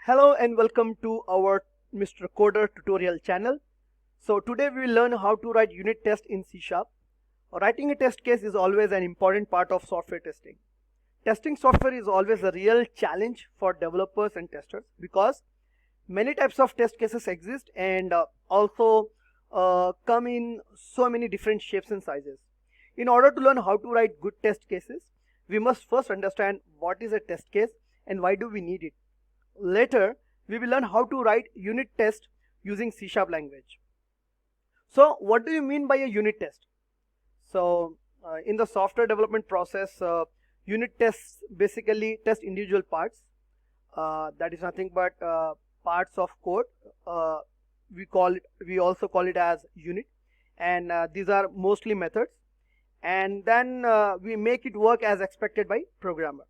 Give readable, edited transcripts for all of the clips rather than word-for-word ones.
Hello and welcome to our Mr. Coder tutorial channel. So today we will learn how to write unit test in C#. Writing a test case is always an important part of software testing. Testing software is always a real challenge for developers and testers because many types of test cases exist and also come in so many different shapes and sizes. In order to learn how to write good test cases, we must first understand what is a test case and why do we need it. Later, we will learn how to write unit test using C# language. So, what do you mean by a unit test? So, in the software development process, unit tests basically test individual parts. That is nothing but parts of code. We also call it as unit, and these are mostly methods. And then we make it work as expected by programmer.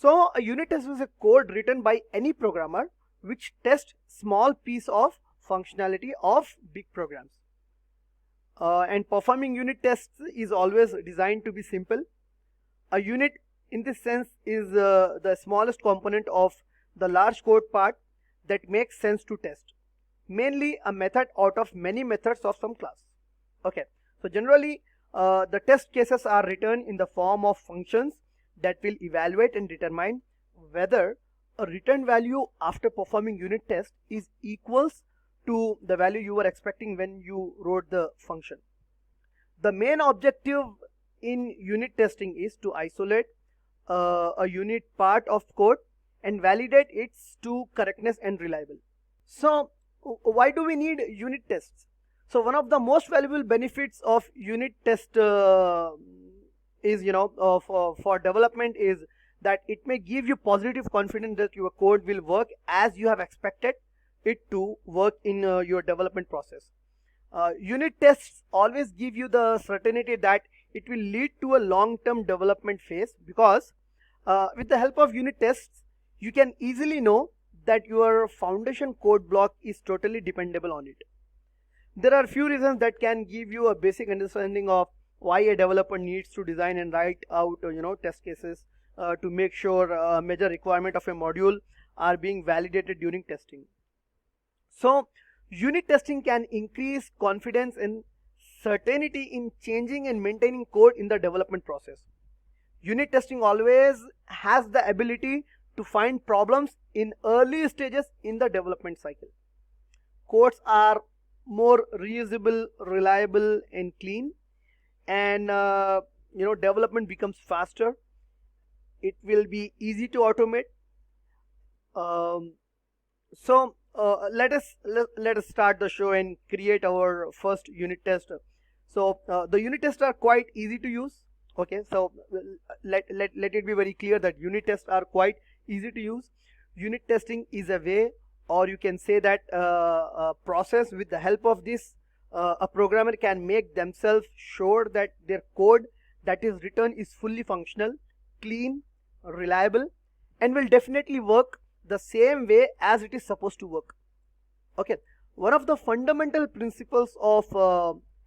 So a unit test is a code written by any programmer which tests small piece of functionality of big programs. And performing unit tests is always designed to be simple. A unit in this sense is the smallest component of the large code part that makes sense to test. Mainly a method out of many methods of some class. Okay, so generally the test cases are written in the form of functions that will evaluate and determine whether a return value after performing unit test is equals to the value you were expecting when you wrote the function. The main objective in unit testing is to isolate a unit part of code and validate its to correctness and reliable. So why do we need unit tests? So one of the most valuable benefits of unit test is for development is that it may give you positive confidence that your code will work as you have expected it to work in your development process. Unit tests always give you the certainty that it will lead to a long-term development phase because with the help of unit tests you can easily know that your foundation code block is totally dependable on it. There are few reasons that can give you a basic understanding of why a developer needs to design and write out test cases to make sure major requirement of a module are being validated during testing. So unit testing can increase confidence and certainty in changing and maintaining code in the development process. Unit testing always has the ability to find problems in early stages in the development cycle. Codes are more reusable, reliable and clean, and development becomes faster. It will be easy to automate. So let us start the show and create our first unit test. So the unit tests are quite easy to use. Okay, so let it be very clear that unit tests are quite easy to use. Unit testing is a way, or you can say that a process with the help of this a programmer can make themselves sure that their code that is written is fully functional, clean, reliable, and will definitely work the same way as it is supposed to work. Okay, one of the fundamental principles of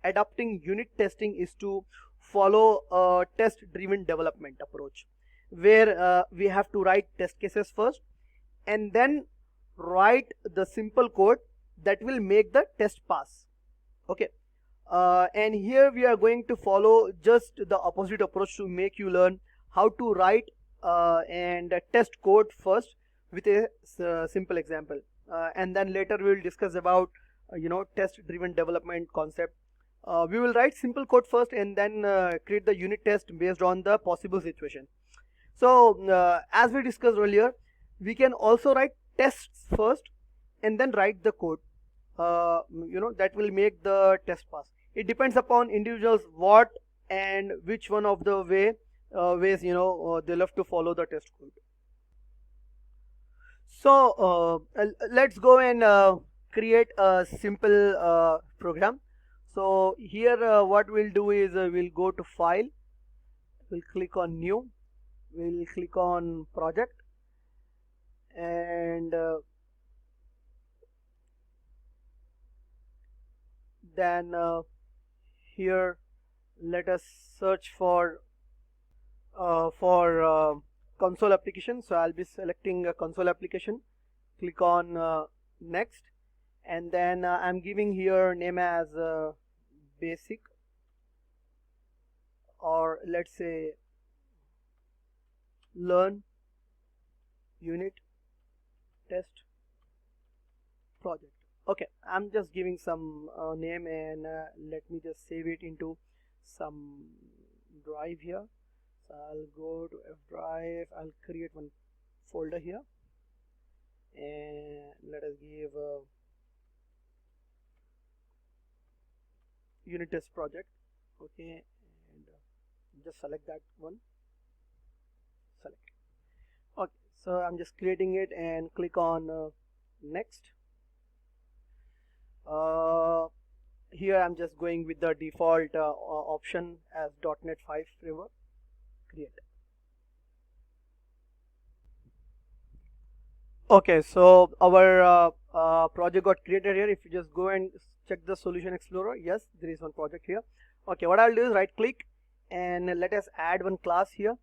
adopting unit testing is to follow a test driven development approach where we have to write test cases first and then write the simple code that will make the test pass. Okay, and here we are going to follow just the opposite approach to make you learn how to write and test code first with a simple example, and then later we will discuss about test driven development concept. We will write simple code first and then create the unit test based on the possible situation. So as we discussed earlier, we can also write tests first and then write the code that will make the test pass. It depends upon individuals what and which one of the ways they love to follow the test code. So let's go and create a simple program. So here what we'll do is we'll go to file, we'll click on new, we'll click on project, and then here let us search for console application. So I'll be selecting a console application. click on next, and then I'm giving here name as basic, or let's say learn unit test project. Okay, I'm just giving some name, and let me just save it into some drive here. So I'll go to F drive, I'll create one folder here, and let us give unit test project. Okay, and just select that one, select. Okay, so I'm just creating it and click on next. Here I'm just going with the default option as .NET 5 framework, create. Okay, so our project got created here. If you just go and check the solution explorer, yes, there is one project here. Okay, what I'll do is right click and let us add one class here.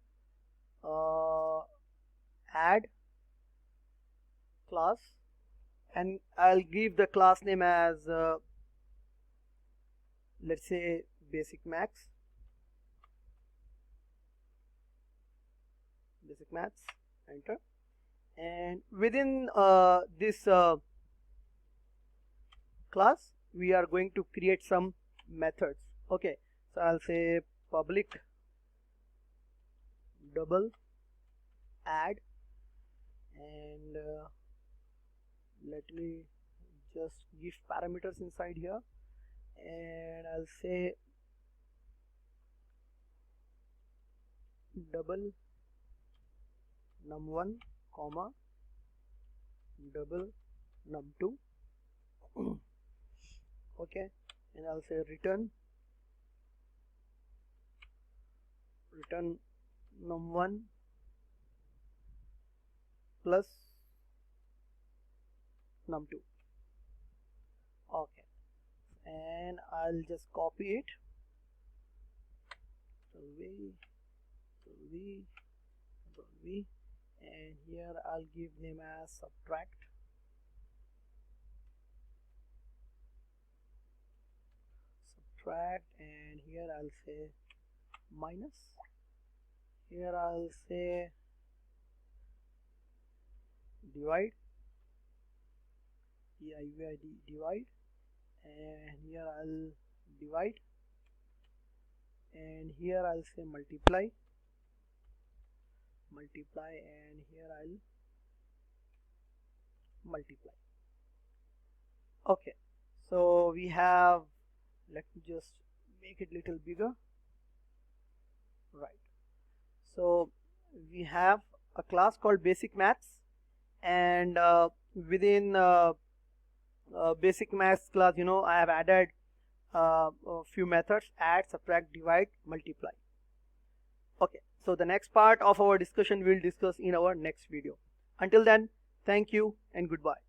Add class, and I'll give the class name as let's say basic max, basic maths, enter. And within this class we are going to create some methods. Okay, so I'll say public double add, and let me just give parameters inside here, and I'll say double num1 comma double num2. Okay, and I'll say return num1 plus num2. Okay, and I'll just copy it. Control V, and here I'll give name as subtract. And here I'll say minus. Here I'll say divide, divide, and here I'll divide, and here I'll say multiply, and here I'll multiply. Okay, so we have, let me just make it little bigger. Right, so we have a class called basic maths, and within basic maths class, I have added a few methods: add, subtract, divide, multiply. Okay, so the next part of our discussion we'll discuss in our next video. Until then, thank you and goodbye.